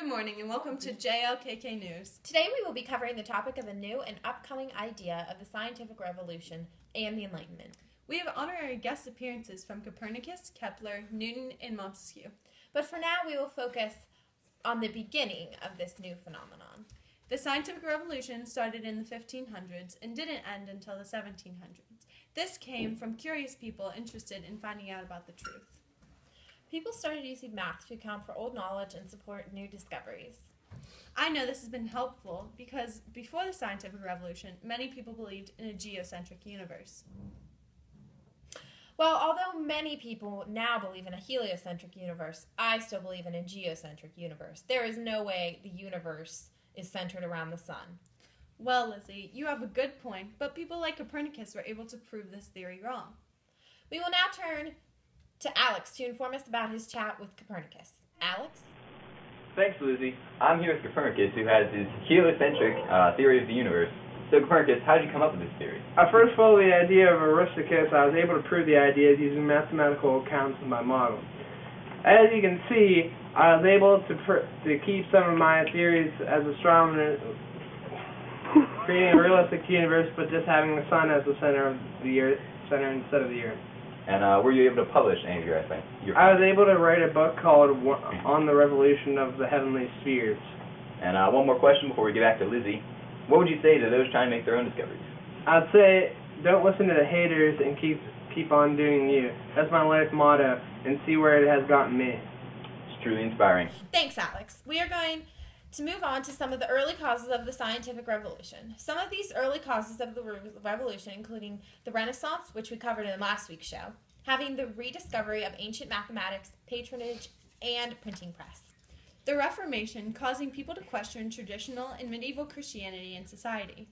Good morning and welcome to JLKK News. Today we will be covering the topic of a new and upcoming idea of the scientific revolution and the Enlightenment. We have honorary guest appearances from Copernicus, Kepler, Newton, and Montesquieu. But for now we will focus on the beginning of this new phenomenon. The scientific revolution started in the 1500s and didn't end until the 1700s. This came from curious people interested in finding out about the truth. People started using math to account for old knowledge and support new discoveries. I know this has been helpful because before the scientific revolution, many people believed in a geocentric universe. Well, although many people now believe in a heliocentric universe, I still believe in a geocentric universe. There is no way the universe is centered around the sun. Well, Lizzie, you have a good point, but people like Copernicus were able to prove this theory wrong. We will now turn to Alex to inform us about his chat with Copernicus. Alex? Thanks, Lizzie. I'm here with Copernicus, who has his heliocentric theory of the universe. So, Copernicus, how did you come up with this theory? I first followed the idea of Aristarchus. I was able to prove the ideas using mathematical accounts of my model. As you can see, I was able to keep some of my theories as astronomers, creating a realistic universe, but just having the sun as the center of the Earth, center instead of the Earth. And were you able to publish any of your essays? I was able to write a book called On the Revolution of the Heavenly Spheres. And one more question before we get back to Lizzie. What would you say to those trying to make their own discoveries? I'd say don't listen to the haters and keep on doing you. That's my life motto, and see where it has gotten me. It's truly inspiring. Thanks, Alex. We are going to move on to some of the early causes of the scientific revolution. Some of these early causes of the revolution, including the Renaissance, which we covered in last week's show, having the rediscovery of ancient mathematics, patronage, and printing press. The Reformation, causing people to question traditional and medieval Christianity in society.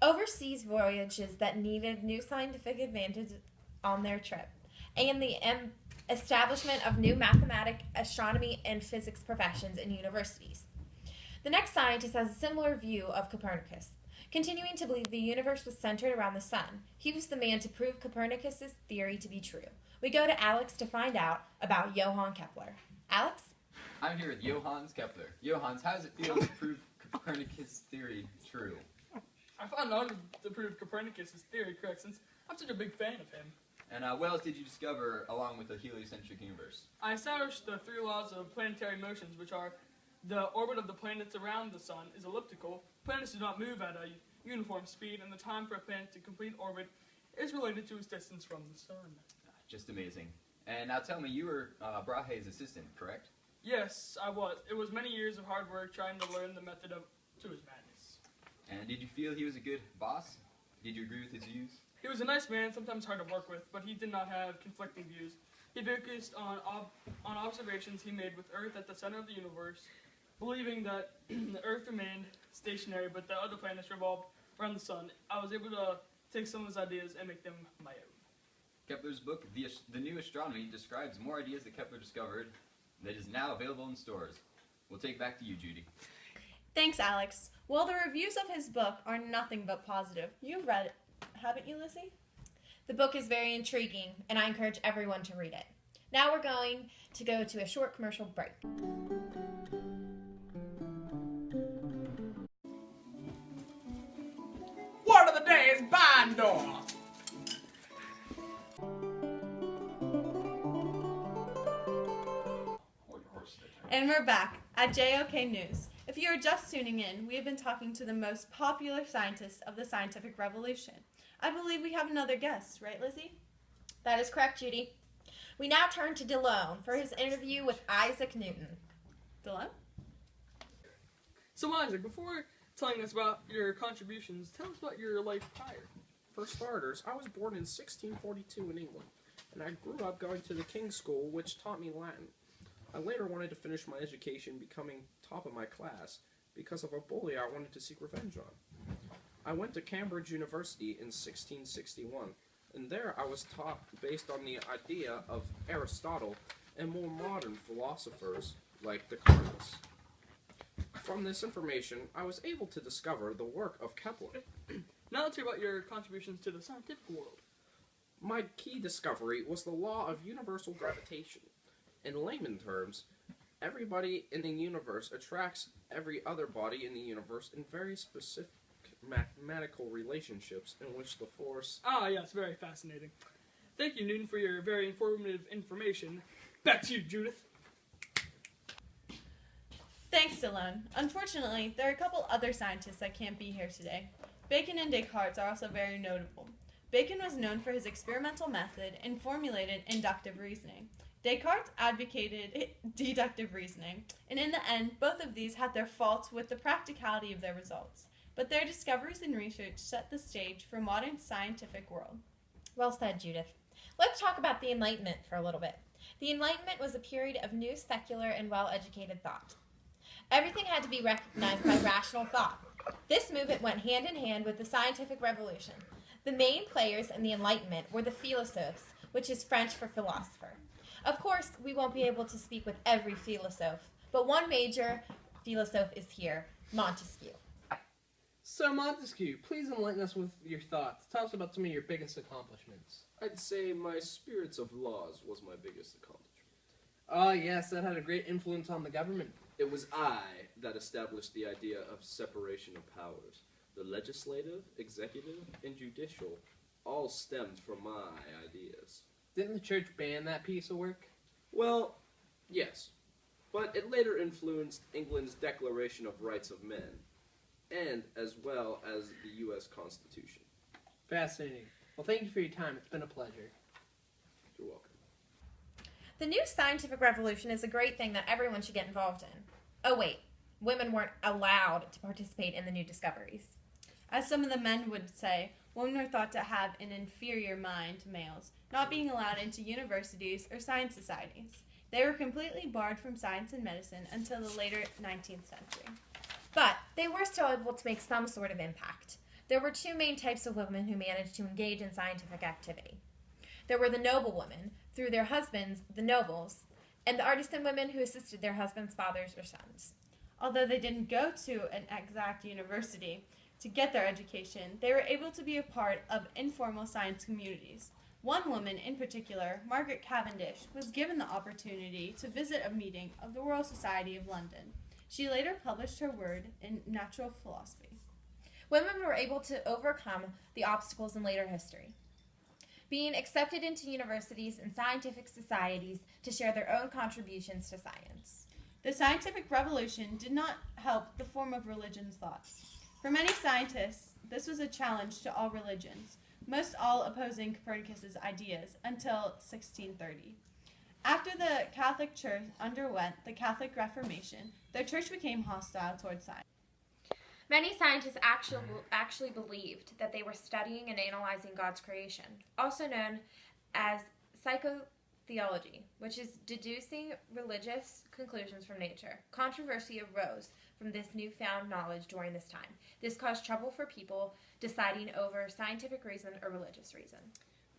Overseas voyages that needed new scientific advantages on their trip, and the establishment of new mathematics, astronomy, and physics professions in universities. The next scientist has a similar view of Copernicus, continuing to believe the universe was centered around the sun. He was the man to prove Copernicus' theory to be true. We go to Alex to find out about Johann Kepler. Alex? I'm here with Johannes Kepler. Johannes, how does it feel to prove Copernicus' theory true? I found out to prove Copernicus' theory correct since I'm such a big fan of him. And what else did you discover along with the heliocentric universe? I established the three laws of planetary motions, which are the orbit of the planets around the sun is elliptical, planets do not move at a uniform speed, and the time for a planet to complete orbit is related to its distance from the sun. Just amazing. And now tell me, you were Brahe's assistant, correct? Yes, I was. It was many years of hard work trying to learn the method to his madness. And did you feel he was a good boss? Did you agree with his views? He was a nice man, sometimes hard to work with, but he did not have conflicting views. He focused on observations he made with Earth at the center of the universe, believing that the Earth remained stationary, but the other planets revolved around the sun. I was able to take some of his ideas and make them my own. Kepler's book, The New Astronomy, describes more ideas that Kepler discovered that is now available in stores. We'll take it back to you, Judy. Thanks, Alex. Well, the reviews of his book are nothing but positive. You've read it, haven't you, Lizzie? The book is very intriguing, and I encourage everyone to read it. Now we're going to go to a short commercial break. Word of the day is Bindor. And we're back at JOK News. If you are just tuning in, we have been talking to the most popular scientists of the scientific revolution. I believe we have another guest, right, Lizzie? That is correct, Judy. We now turn to DeLone for his interview with Isaac Newton. DeLone? So Isaac, before telling us about your contributions, tell us about your life prior. For starters, I was born in 1642 in England, and I grew up going to the King's School, which taught me Latin. I later wanted to finish my education becoming top of my class because of a bully I wanted to seek revenge on. I went to Cambridge University in 1661, and there I was taught based on the idea of Aristotle and more modern philosophers like Descartes. From this information, I was able to discover the work of Kepler. Now let's hear about your contributions to the scientific world. My key discovery was the law of universal gravitation. In layman terms, everybody in the universe attracts every other body in the universe in very specific mathematical relationships in which the force... Ah, yes, very fascinating. Thank you, Newton, for your very informative information. Back to you, Judith. Thanks, Stallone. Unfortunately, there are a couple other scientists that can't be here today. Bacon and Descartes are also very notable. Bacon was known for his experimental method and formulated inductive reasoning. Descartes advocated deductive reasoning, and in the end, both of these had their faults with the practicality of their results. But their discoveries and research set the stage for modern scientific world. Well said, Judith. Let's talk about the Enlightenment for a little bit. The Enlightenment was a period of new secular and well-educated thought. Everything had to be recognized by rational thought. This movement went hand in hand with the scientific revolution. The main players in the Enlightenment were the philosophes, which is French for philosopher. Of course, we won't be able to speak with every philosophe, but one major philosophe is here, Montesquieu. So, Montesquieu, please enlighten us with your thoughts. Tell us about some of your biggest accomplishments. I'd say my Spirits of Laws was my biggest accomplishment. Oh, yes, that had a great influence on the government. It was I that established the idea of separation of powers. The legislative, executive, and judicial all stemmed from my ideas. Didn't the church ban that piece of work? Well, yes, but it later influenced England's Declaration of Rights of Men, and as well as the U.S. Constitution. Fascinating. Well, thank you for your time. It's been a pleasure. You're welcome. The new scientific revolution is a great thing that everyone should get involved in. Oh wait, women weren't allowed to participate in the new discoveries. As some of the men would say, women were thought to have an inferior mind to males, not being allowed into universities or science societies. They were completely barred from science and medicine until the later 19th century. But they were still able to make some sort of impact. There were two main types of women who managed to engage in scientific activity. There were the noble women, through their husbands, the nobles, and the artisan women who assisted their husbands, fathers, or sons. Although they didn't go to an exact university to get their education, they were able to be a part of informal science communities. One woman in particular, Margaret Cavendish, was given the opportunity to visit a meeting of the Royal Society of London. She later published her work in natural philosophy. Women were able to overcome the obstacles in later history, being accepted into universities and scientific societies to share their own contributions to science. The scientific revolution did not help the form of religion's thought. For many scientists, this was a challenge to all religions, most all opposing Copernicus's ideas until 1630. After the Catholic Church underwent the Catholic Reformation, their church became hostile towards science. Many scientists actually believed that they were studying and analyzing God's creation, also known as psychotheology, which is deducing religious conclusions from nature. Controversy arose from this newfound knowledge during this time. This caused trouble for people deciding over scientific reason or religious reason.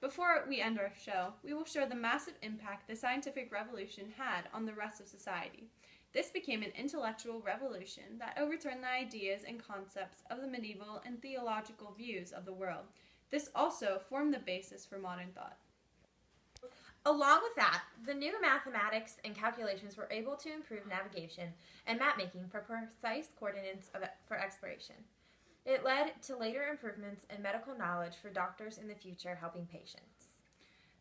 Before we end our show, we will show the massive impact the scientific revolution had on the rest of society. This became an intellectual revolution that overturned the ideas and concepts of the medieval and theological views of the world. This also formed the basis for modern thought. Along with that, the new mathematics and calculations were able to improve navigation and map-making for precise coordinates for exploration. It led to later improvements in medical knowledge for doctors in the future helping patients.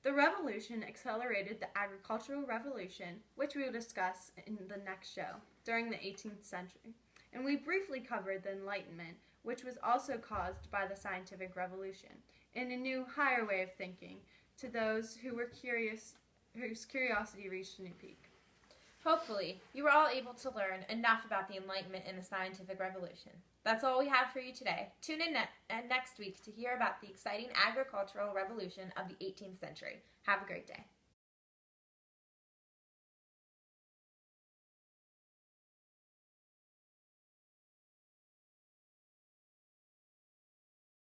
The revolution accelerated the agricultural revolution, which we will discuss in the next show, during the 18th century. And we briefly covered the Enlightenment, which was also caused by the scientific revolution, in a new, higher way of thinking to those who were curious, whose curiosity reached a new peak. Hopefully, you were all able to learn enough about the Enlightenment and the scientific revolution. That's all we have for you today. Tune in next week to hear about the exciting agricultural revolution of the 18th century. Have a great day.